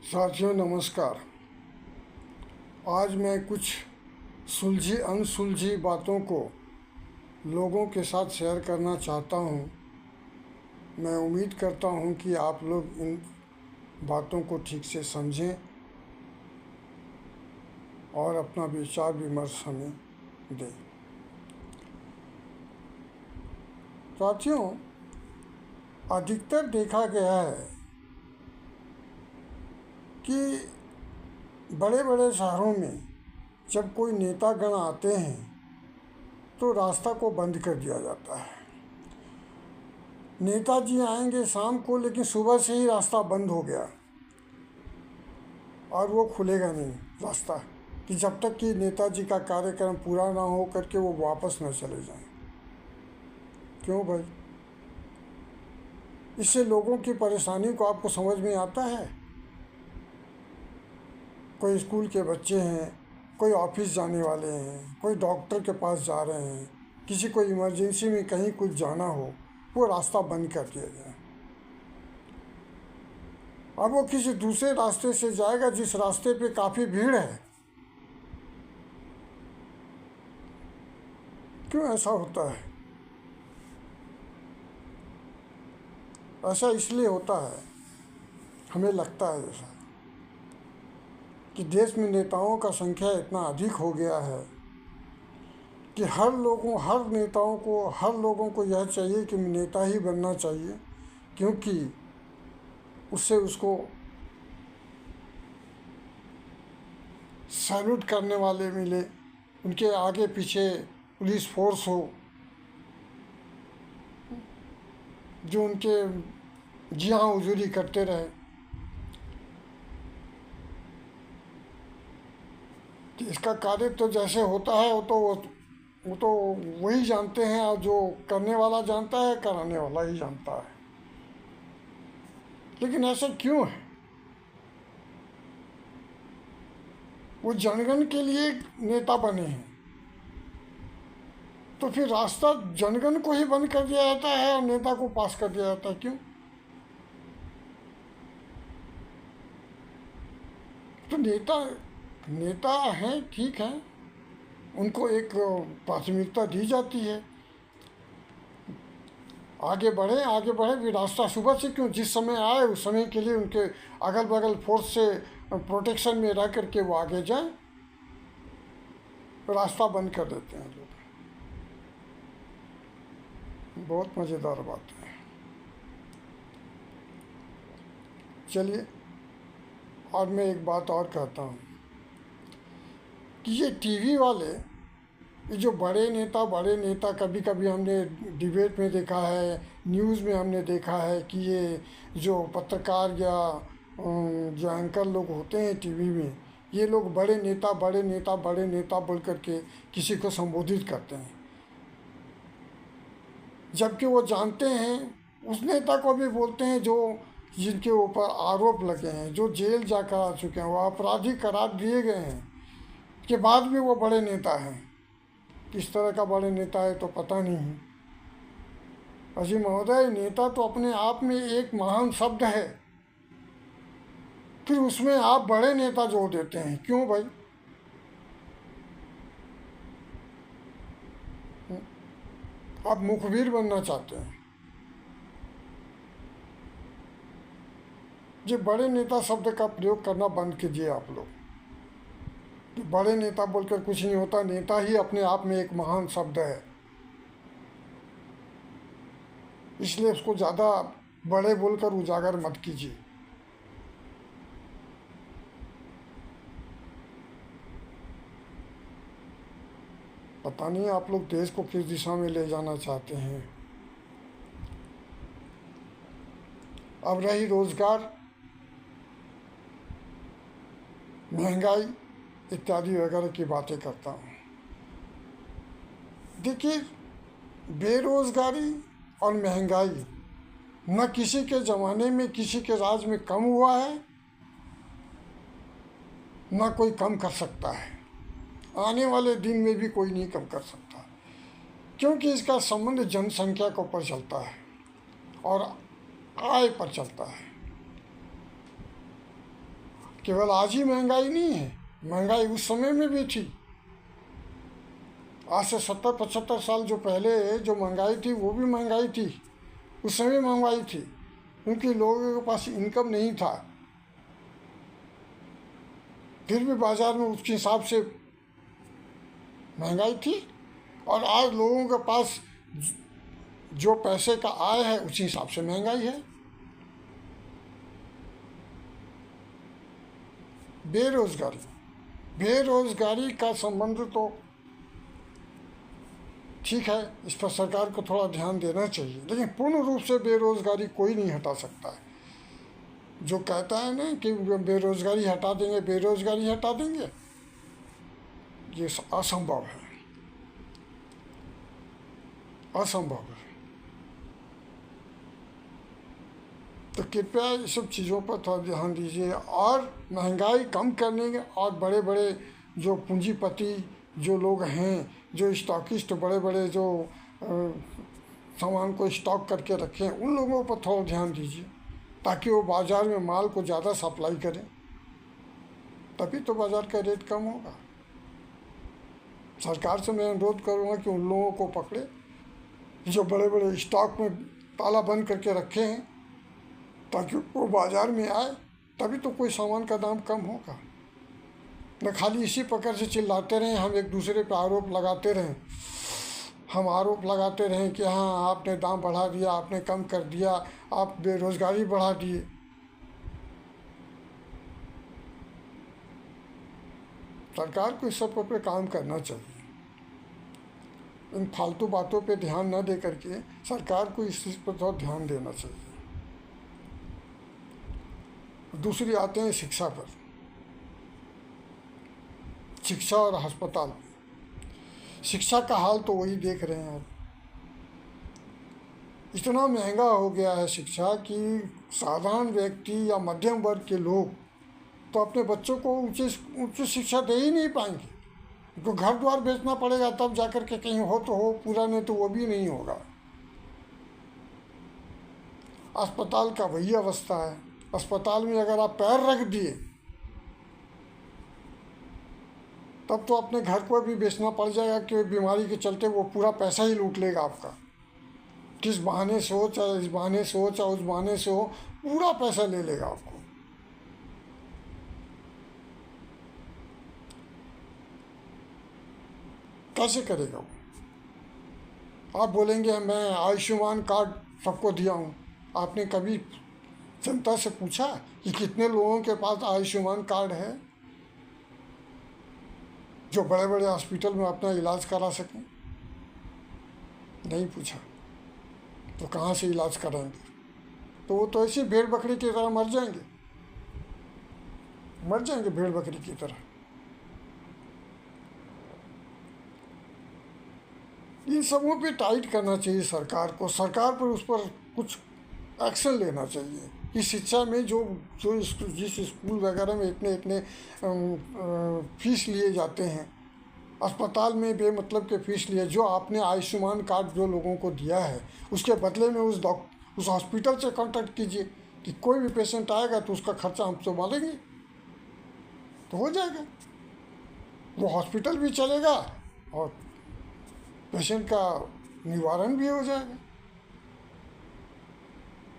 साथियों नमस्कार। आज मैं कुछ सुलझी अनसुलझी बातों को लोगों के साथ शेयर करना चाहता हूँ। मैं उम्मीद करता हूँ कि आप लोग इन बातों को ठीक से समझें और अपना विचार विमर्श हमें दें। साथियों, अधिकतर देखा गया है कि बड़े बड़े शहरों में जब कोई नेतागण आते हैं तो रास्ता को बंद कर दिया जाता है। नेताजी आएंगे शाम को, लेकिन सुबह से ही रास्ता बंद हो गया और वो खुलेगा नहीं रास्ता, कि जब तक कि नेताजी का कार्यक्रम पूरा ना हो करके वो वापस न चले जाएं। क्यों भाई? इससे लोगों की परेशानी को आपको समझ में आता है? कोई स्कूल के बच्चे हैं, कोई ऑफिस जाने वाले हैं, कोई डॉक्टर के पास जा रहे हैं, किसी को इमरजेंसी में कहीं कुछ जाना हो, वो रास्ता बंद कर दिया गया। अब वो किसी दूसरे रास्ते से जाएगा जिस रास्ते पे काफ़ी भीड़ है। क्यों ऐसा होता है? ऐसा इसलिए होता है, हमें लगता है जैसा कि देश में नेताओं का संख्या इतना अधिक हो गया है कि हर लोगों को यह चाहिए कि नेता ही बनना चाहिए, क्योंकि उससे उसको सैल्यूट करने वाले मिले, उनके आगे पीछे पुलिस फोर्स हो जो उनके जी हाँ हुजूरी करते रहे। कि इसका कार्य तो जैसे होता है वो तो वही जानते हैं, और जो करने वाला जानता है, कराने वाला ही जानता है। लेकिन ऐसा क्यों है? वो जनगण के लिए नेता बने हैं, तो फिर रास्ता जनगण को ही बंद कर दिया जाता है और नेता को पास कर दिया जाता है। क्यों? तो नेता हैं, ठीक है, उनको एक प्राथमिकता दी जाती है, आगे बढ़े भी। रास्ता सुबह से क्यों, जिस समय आए उस समय के लिए उनके अगल बगल फोर्स से प्रोटेक्शन में रह करके वो आगे जाए। रास्ता बंद कर देते हैं लोग। बहुत मज़ेदार बात है। चलिए, और मैं एक बात और कहता हूँ कि ये टीवी वाले, ये जो बड़े नेता कभी कभी हमने डिबेट में देखा है, न्यूज़ में हमने देखा है कि ये जो पत्रकार या जो एंकर लोग होते हैं टीवी में, ये लोग बड़े नेता बोल करके किसी को संबोधित करते हैं, जबकि वो जानते हैं उस नेता को भी बोलते हैं जो जिनके ऊपर आरोप लगे हैं, जो जेल जाकर आ चुके हैं, वो आपराधी करार दिए गए हैं, के बाद भी वो बड़े नेता हैं। किस तरह का बड़े नेता है तो पता नहीं। अजी महोदय, नेता तो अपने आप में एक महान शब्द है, फिर उसमें आप बड़े नेता जोड़ देते हैं। क्यों भाई? आप मुखबिर बनना चाहते हैं। ये बड़े नेता शब्द का प्रयोग करना बंद कीजिए आप लोग। कि बड़े नेता बोलकर कुछ नहीं होता, नेता ही अपने आप में एक महान शब्द है, इसलिए उसको ज़्यादा बड़े बोलकर उजागर मत कीजिए। पता नहीं आप लोग देश को किस दिशा में ले जाना चाहते हैं। अब रही रोजगार, महंगाई इत्यादि वगैरह की बातें करता हूँ। देखिए, बेरोजगारी और महंगाई न किसी के ज़माने में, किसी के राज में कम हुआ है, न कोई कम कर सकता है। आने वाले दिन में भी कोई नहीं कम कर सकता, क्योंकि इसका संबंध जनसंख्या के ऊपर चलता है और आय पर चलता है। केवल आज ही महंगाई नहीं है, महंगाई उस समय में भी थी। आज से 70-75 साल जो पहले जो महंगाई थी वो भी महंगाई थी, उस समय महंगाई थी, क्योंकि लोगों के पास इनकम नहीं था, फिर भी बाजार में उसके हिसाब से महंगाई थी। और आज लोगों के पास जो पैसे का आय है उसी हिसाब से महंगाई है। बेरोजगारी, बेरोजगारी का संबंध तो ठीक है, इस पर सरकार को थोड़ा ध्यान देना चाहिए, लेकिन पूर्ण रूप से बेरोजगारी कोई नहीं हटा सकता है। जो कहता है ना कि बेरोजगारी हटा देंगे, बेरोजगारी हटा देंगे, ये असंभव है, असंभव है। तो कृपया इस सब चीज़ों पर थोड़ा ध्यान दीजिए, और महंगाई कम करने के, और बड़े बड़े जो पूंजीपति जो लोग हैं, जो स्टॉकिस्ट बड़े बड़े जो सामान को स्टॉक करके रखें, उन लोगों पर थोड़ा ध्यान दीजिए, ताकि वो बाज़ार में माल को ज़्यादा सप्लाई करें, तभी तो बाज़ार का रेट कम होगा। सरकार से मैं अनुरोध करूँगा कि उन लोगों को पकड़े जो बड़े बड़े स्टॉक में ताला बंद करके रखे हैं, ताकि वो बाज़ार में आए, तभी तो कोई सामान का दाम कम होगा। न खाली इसी प्रकार से चिल्लाते रहें, हम एक दूसरे पर आरोप लगाते रहें, हम आरोप लगाते रहें कि हाँ आपने दाम बढ़ा दिया, आपने कम कर दिया, आप बेरोजगारी बढ़ा दिए। सरकार को इस सब पर काम करना चाहिए। इन फालतू बातों पे ध्यान न दे करके सरकार को इस चीज़ पर थोड़ा ध्यान देना चाहिए। दूसरी आते हैं शिक्षा पर, शिक्षा और अस्पताल। शिक्षा का हाल तो वही देख रहे हैं आप, इतना महंगा हो गया है शिक्षा कि साधारण व्यक्ति या मध्यम वर्ग के लोग तो अपने बच्चों को उच्च शिक्षा दे ही नहीं पाएंगे, उनको घर द्वार बेचना पड़ेगा तब जाकर के कहीं हो तो हो, पूरा नहीं तो वो भी नहीं होगा। अस्पताल का वही अवस्था है, अस्पताल में अगर आप पैर रख दिए तब तो अपने घर को भी बेचना पड़ जाएगा, कि बीमारी के चलते वो पूरा पैसा ही लूट लेगा आपका, किस बहाने से हो, चाहे इस बहाने से हो चाहे उस बहाने से हो, पूरा पैसा ले लेगा आपको। कैसे करेगा वो? आप बोलेंगे मैं आयुष्मान कार्ड सबको दिया हूँ, आपने कभी जनता से पूछा कि कितने लोगों के पास आयुष्मान कार्ड है जो बड़े बड़े हॉस्पिटल में अपना इलाज करा सकें? नहीं पूछा, तो कहाँ से इलाज कराएंगे? तो वो तो ऐसे भेड़ बकरी की तरह मर जाएंगे, मर जाएंगे भेड़ बकरी की तरह। इन सबों पे टाइट करना चाहिए सरकार को, सरकार पर उस पर कुछ एक्शन लेना चाहिए कि शिक्षा में जो जो जिस स्कूल वगैरह में इतने इतने फीस लिए जाते हैं, अस्पताल में बेमतलब के फीस लिए, जो आपने आयुष्मान कार्ड जो लोगों को दिया है उसके बदले में उस हॉस्पिटल से कांटेक्ट कीजिए कि कोई भी पेशेंट आएगा तो उसका खर्चा हम संभालेंगे, तो हो जाएगा, वो हॉस्पिटल भी चलेगा और पेशेंट का निवारण भी हो जाएगा।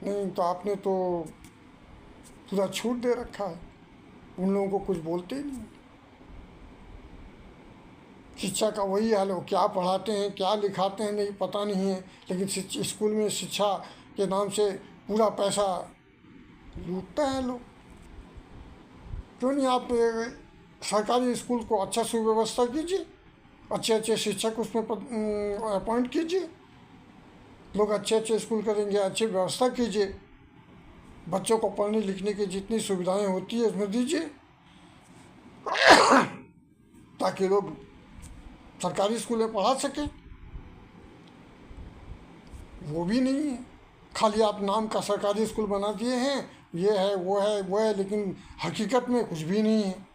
नहीं तो आपने तो पूरा छूट दे रखा है, उन लोगों को कुछ बोलते ही नहीं। शिक्षा का वही हाल है, क्या पढ़ाते हैं क्या लिखाते हैं नहीं पता नहीं है, लेकिन स्कूल में शिक्षा के नाम से पूरा पैसा लूटते हैं लोग। क्यों नहीं आप सरकारी स्कूल को अच्छा सुव्यवस्था कीजिए, अच्छे अच्छे शिक्षक उसमें अपॉइंट कीजिए, लोग अच्छे अच्छे स्कूल करेंगे, अच्छी व्यवस्था कीजिए, बच्चों को पढ़ने लिखने की जितनी सुविधाएं होती है उसमें दीजिए, ताकि लोग सरकारी स्कूल में पढ़ा सकें। वो भी नहीं है, खाली आप नाम का सरकारी स्कूल बना दिए हैं, ये है वो है वो है, लेकिन हकीकत में कुछ भी नहीं है।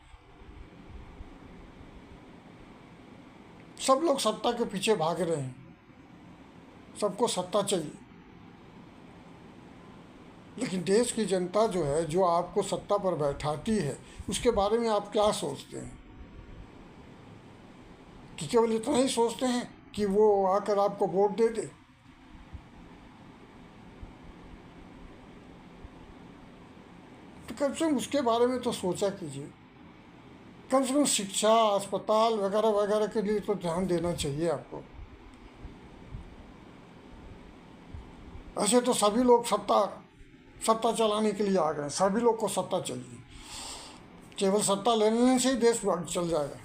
सब लोग सत्ता के पीछे भाग रहे हैं, सबको सत्ता चाहिए, लेकिन देश की जनता जो है, जो आपको सत्ता पर बैठाती है, उसके बारे में आप क्या सोचते हैं? कि केवल इतना ही सोचते हैं कि वो आकर आपको वोट दे दे? तो कम से कम उसके बारे में तो सोचा कीजिए। कम से कम शिक्षा, अस्पताल वगैरह वगैरह के लिए तो ध्यान देना चाहिए आपको। ऐसे तो सभी लोग सत्ता सत्ता चलाने के लिए आ गए, सभी लोग को सत्ता चाहिए। केवल सत्ता लेने से ही देश चल जाएगा।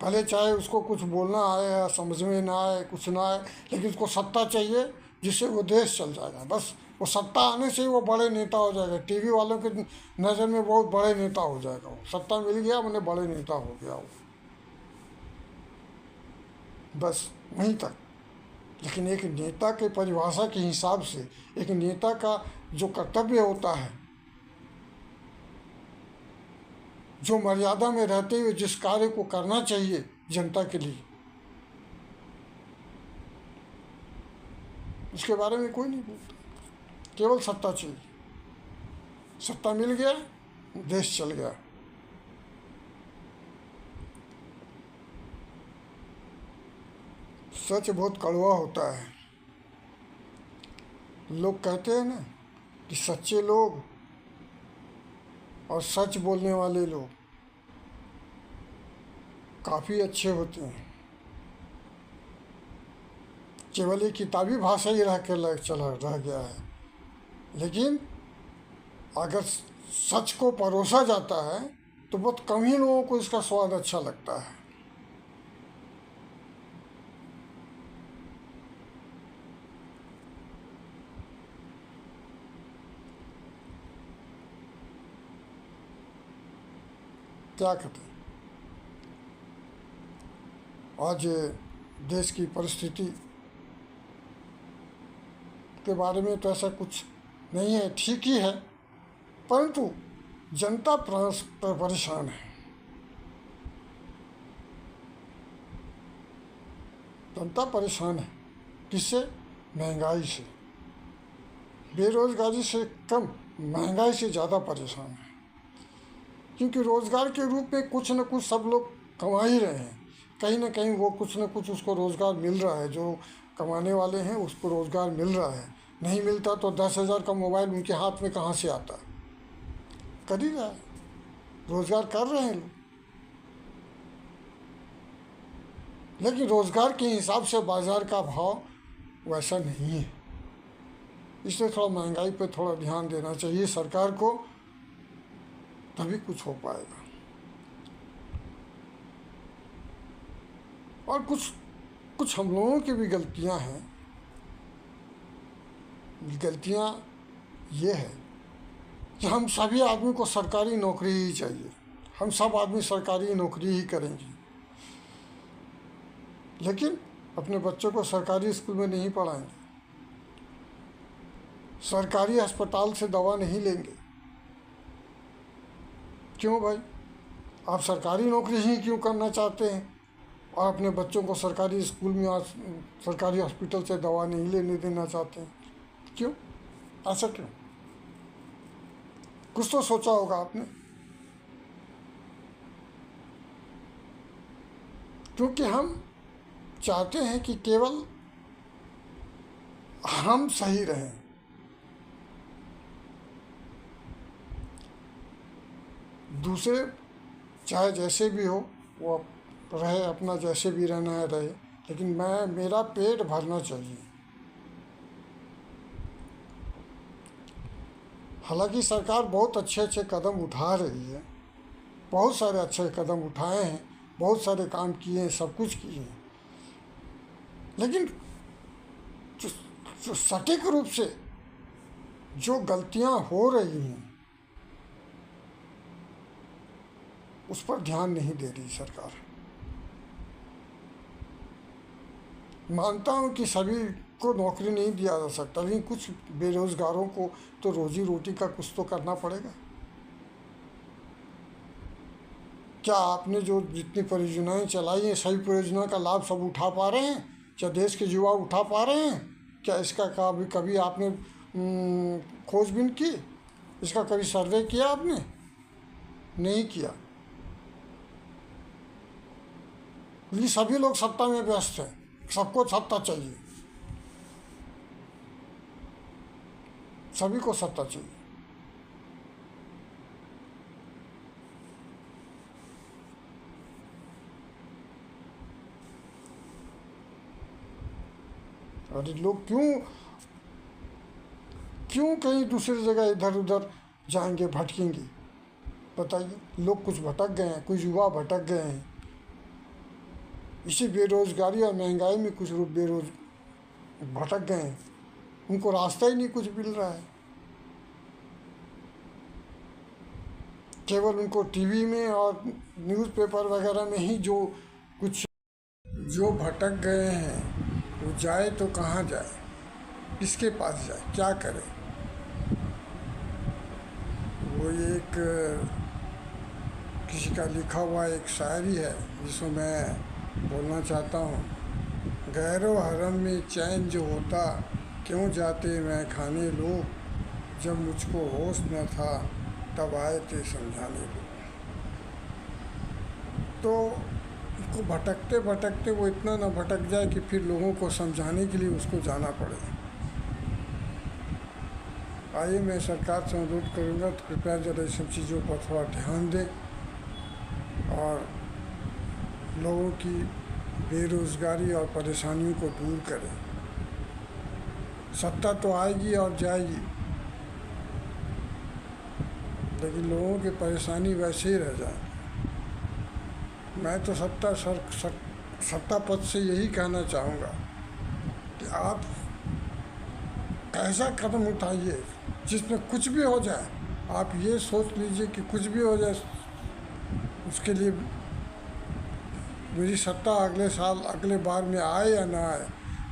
पहले चाहे उसको कुछ बोलना आए या समझ में ना आए, कुछ ना आए, लेकिन उसको सत्ता चाहिए जिससे वो देश चल जाएगा। बस वो सत्ता आने से ही वो बड़े नेता हो जाएगा। टीवी वालों की नज़र में बहुत बड़े नेता हो जाएगा। वो सत्ता मिल गया, मैंने बड़े नेता हो गया वो, बस वहीं तक। लेकिन एक नेता के परिभाषा के हिसाब से एक नेता का जो कर्तव्य होता है, जो मर्यादा में रहते हुए जिस कार्य को करना चाहिए जनता के लिए, उसके बारे में कोई नहीं बोलता। केवल सत्ता चाहिए, सत्ता मिल गया, देश चल गया। सच बहुत कड़वा होता है। लोग कहते हैं ना कि सच्चे लोग और सच बोलने वाले लोग काफ़ी अच्छे होते हैं। केवल एक किताबी भाषा ही रह गया है। लेकिन अगर सच को परोसा जाता है तो बहुत कम ही लोगों को इसका स्वाद अच्छा लगता है। क्या कहते हैं, आज देश की परिस्थिति के बारे में तो ऐसा कुछ नहीं है, ठीक ही है, परंतु जनता परेशान है। जनता परेशान है किससे? महंगाई से। बेरोजगारी से कम, महंगाई से ज़्यादा परेशान है। क्योंकि रोज़गार के रूप में कुछ न कुछ सब लोग कमा ही रहे हैं। कहीं ना कहीं वो कुछ न कुछ उसको रोज़गार मिल रहा है। जो कमाने वाले हैं उसको रोज़गार मिल रहा है। नहीं मिलता तो 10,000 का मोबाइल उनके हाथ में कहाँ से आता? कर ही रहा है, रोज़गार कर रहे हैं लोग। लेकिन रोज़गार के हिसाब से बाज़ार का भाव वैसा नहीं है। इसलिए थोड़ा महंगाई पे थोड़ा ध्यान देना चाहिए सरकार को, तभी कुछ हो पाएगा। और कुछ हम लोगों की भी गलतियां हैं। गलतियां ये है कि हम सभी आदमी को सरकारी नौकरी ही चाहिए। हम सब आदमी सरकारी नौकरी ही करेंगे, लेकिन अपने बच्चों को सरकारी स्कूल में नहीं पढ़ाएंगे, सरकारी अस्पताल से दवा नहीं लेंगे। क्यों भाई? आप सरकारी नौकरी ही क्यों करना चाहते हैं और अपने बच्चों को सरकारी स्कूल में, सरकारी हॉस्पिटल से दवा नहीं लेने देना चाहते हैं? क्यों? ऐसा क्यों? कुछ तो सोचा होगा आपने। क्योंकि हम चाहते हैं कि केवल हम सही रहें। दूसरे चाहे जैसे भी हो वो रहे, अपना जैसे भी रहना है रहे, लेकिन मेरा पेट भरना चाहिए। हालांकि सरकार बहुत अच्छे अच्छे कदम उठा रही है, बहुत सारे अच्छे कदम उठाए हैं, बहुत सारे काम किए हैं, सब कुछ किए हैं, लेकिन सटीक रूप से जो गलतियां हो रही हैं उस पर ध्यान नहीं दे रही सरकार। मानता हूँ कि सभी को नौकरी नहीं दिया जा सकता, लेकिन कुछ बेरोजगारों को तो रोजी रोटी का कुछ तो करना पड़ेगा। क्या आपने जो जितनी परियोजनाएं चलाई हैं, सभी परियोजना का लाभ सब उठा पा रहे हैं? क्या देश के युवा उठा पा रहे हैं? क्या इसका कभी आपने खोजबीन की? इसका कभी सर्वे किया आपने? नहीं किया। ये सभी लोग सत्ता में व्यस्त हैं, सबको सत्ता चाहिए, सभी को सत्ता चाहिए। और ये लोग क्यों क्यों कहीं दूसरी जगह इधर उधर जाएंगे, भटकेंगे? बताइए। लोग कुछ भटक गए हैं, कुछ युवा भटक गए हैं, इसी बेरोजगारी और महंगाई में कुछ लोग भटक गए हैं, उनको रास्ता ही नहीं कुछ मिल रहा है। केवल उनको टीवी में और न्यूज़पेपर वगैरह में ही जो कुछ, जो भटक गए हैं वो जाए तो कहाँ जाए, किसके पास जाए, क्या करे? वो एक किसी का लिखा हुआ एक शायरी है जिसको मैं बोलना चाहता हूँ। गैरो हरम में चैन जो होता, क्यों जाते मैं खाने लोग, जब मुझको होश न था तब आए थे समझाने लोग। तो उसको भटकते भटकते वो इतना ना भटक जाए कि फिर लोगों को समझाने के लिए उसको जाना पड़े। आइए, मैं सरकार से अनुरोध करूँगा तो कृपया ज़रा इन सब चीज़ों पर थोड़ा ध्यान दें और लोगों की बेरोज़गारी और परेशानियों को दूर करें। सत्ता तो आएगी और जाएगी, लेकिन लोगों की परेशानी वैसे ही रह जाए। मैं तो सत्ता पद से यही कहना चाहूँगा कि आप ऐसा कदम उठाइए जिसमें कुछ भी हो जाए, आप ये सोच लीजिए कि कुछ भी हो जाए उसके लिए मेरी सत्ता अगले साल अगले बार में आए या ना आए,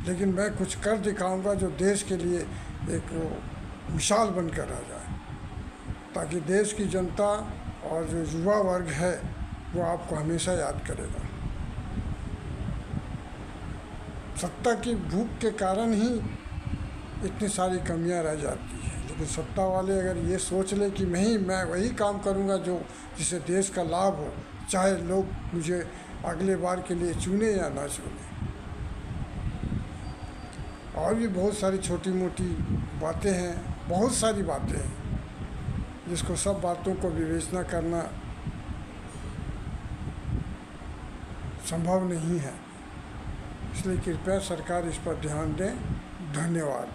लेकिन मैं कुछ कर दिखाऊंगा जो देश के लिए एक मिसाल बनकर आ जाए, ताकि देश की जनता और जो युवा वर्ग है वो आपको हमेशा याद करेगा। सत्ता की भूख के कारण ही इतनी सारी कमियां रह जाती हैं, लेकिन सत्ता वाले अगर ये सोच ले कि मैं वही काम करूंगा जो जिससे देश का लाभ हो, चाहे लोग मुझे अगले बार के लिए चुने या ना चुने। और भी बहुत सारी छोटी मोटी बातें हैं, बहुत सारी बातें हैं जिसको सब बातों को विवेचना करना संभव नहीं है। इसलिए कृपया सरकार इस पर ध्यान दें। धन्यवाद।